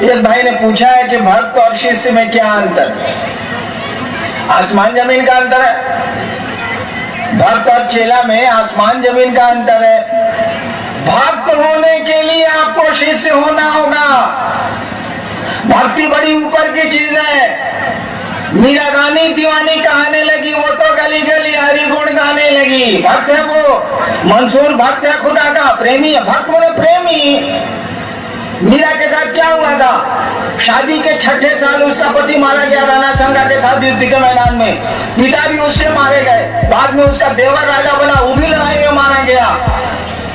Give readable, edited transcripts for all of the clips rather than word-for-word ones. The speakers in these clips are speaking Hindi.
एक भाई ने पूछा है कि भक्त और शिष्य में क्या अंतर, आसमान जमीन का अंतर है। भक्त और चेला में आसमान जमीन का अंतर है। भक्त होने के लिए आपको शिष्य होना होगा। भक्ति बड़ी ऊपर की चीज है। मीरा गानी दीवानी कहने लगी, वो तो गली गली हरि गुण गाने लगी। भक्त है वो, मंसूर भक्त है, खुदा का प्रेमी है। भक्त बोले प्रेमी। मीरा के साथ क्या हुआ था? शादी के 6ठे साल उसका पति मारा गया राणा संगा के साथ युद्ध के मैदान में। पिता भी उसके मारे गए। बाद में उसका देवर राजा बना, वो भी लड़ाई में मारा गया।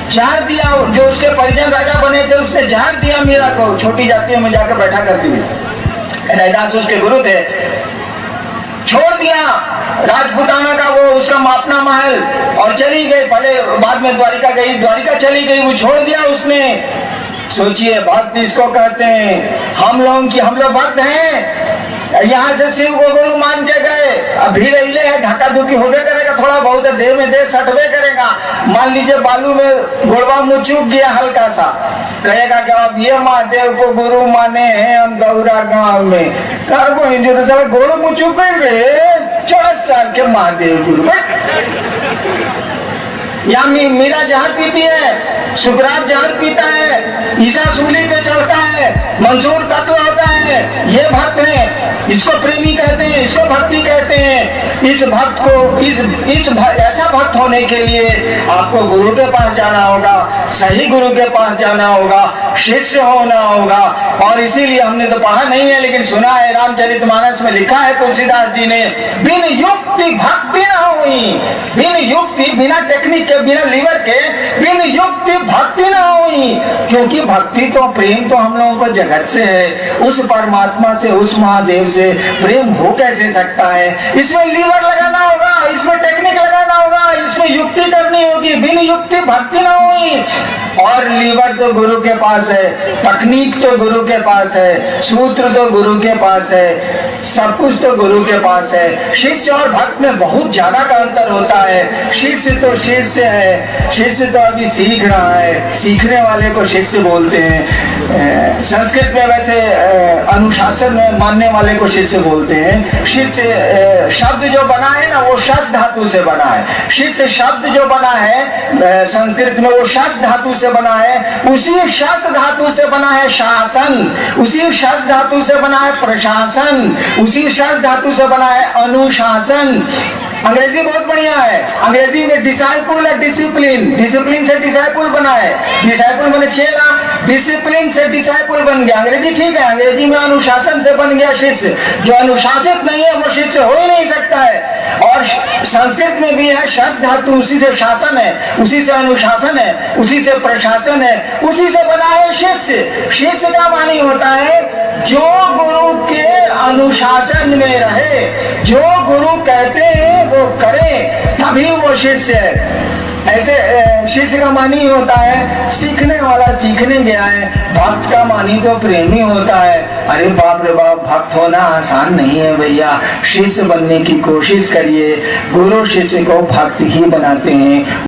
जहर दिया, जो उसके परिजन राजा बने थे उसने जहर दिया मीरा को। छोटी जातियों में जाकर बैठा करती हुई। रैदास उसके गुरु थे। छोड़ दिया राजपुताना का वो उसका अपना महल और चली गई। पहले बाद में द्वारिका गई, द्वारिका चली गई, वो छोड़ दिया उसने। सोचिए, भक्त इसको कहते हैं। हम लोग भक्त हैं। यहाँ से शिव को गुरु मान के गए, अभी रहीले है, धक्का धुक्की होबे करेगा, थोड़ा बहुत देह में देह सटबे करेगा। मान लीजिए बालू में गोड़वा मुँह चूक गया हल्का सा, कहेगा कि अब ये महादेव को गुरु माने हैं हम गौरा गांव में। को हिंदू तो सब गोड़ मुँह चूक गए। 40 साल के महादेव गुरु। यहाँ मीरा जहर पीती है, सुकरात जहर पीता है, ईसा सूली पे चढ़ता है, मंसूर तत्व होता है। ये भक्त है, इसको प्रेमी कहते हैं, इसको भक्ति कहते हैं। इस भक्त को ऐसा भक्त होने के लिए आपको गुरु के पास जाना होगा, सही गुरु के पास जाना होगा, शिष्य होना होगा। और इसीलिए हमने तो पढ़ा नहीं है लेकिन सुना है, रामचरितमानस में लिखा है तुलसीदास जी ने, बिन युक्ति भक्ति न हुई। बिन युक्ति, बिना टेक्निक के, बिना लीवर के, बिन युक्ति भक्ति न हुई। क्योंकि भक्ति तो, प्रेम तो हम लोगों को जगत से है, उस परमात्मा से, उस महादेव से प्रेम हो कैसे सकता है? इसमें लीवर लगाना होगा, इसमें टेक्निक लगाना होगा, इसमें युक्ति करनी होगी। बिन युक्ति भक्ति न हुई। और लीवर तो गुरु के पास है, तकनीक तो गुरु के पास है, सूत्र तो गुरु के पास है, सब कुछ तो गुरु के पास है। शिष्य और भक्त में बहुत ज्यादा का अंतर होता है। शिष्य तो शिष्य है, शिष्य तो अभी सीख रहा है, सीखने वाले को शिष्य बोलते हैं। संस्कृत में वैसे अनुशासन में मानने वाले को शिष्य बोलते हैं। शिष्य शब्द जो बना है ना, वो शस धातु से बना है। शिष्य शब्द जो बना है संस्कृत में, वो शस धातु से बना है। उसी शस धातु से बना है शासन, उसी शस धातु से बना है प्रशासन, उसी शस धातु से बना है अनुशासन। अंग्रेजी बहुत बढ़िया है। अंग्रेजी में डिसाइपल है डिसिप्लिन, डिसिप्लिन से डिसाइपल बना है। डिसाइपल बने चेला, डिसिप्लिन से डिसाइपल बन गया। अंग्रेजी ठीक है, अंग्रेजी में अनुशासन से बन गया शिष्य। जो अनुशासित नहीं है वो शिष्य हो ही नहीं सकता है। और संस्कृत में भी है शस धातु, उसी से शासन है, उसी से अनुशासन है, उसी से प्रशासन है, उसी से बना है शिष्य। शिष्य का मानी होता है जो गुरु के अनुशासन में रहे, जो गुरु कहते हैं वो करे, तभी वो शिष्य है। ऐसे शिष्य का मानी होता है सीखने वाला, सीखने गया है। भक्त का मानी तो प्रेमी होता है। अरे बाप रे बाप, भक्त होना आसान नहीं है भैया। शिष्य बनने की कोशिश करिए, गुरु शिष्य को भक्त ही बनाते हैं।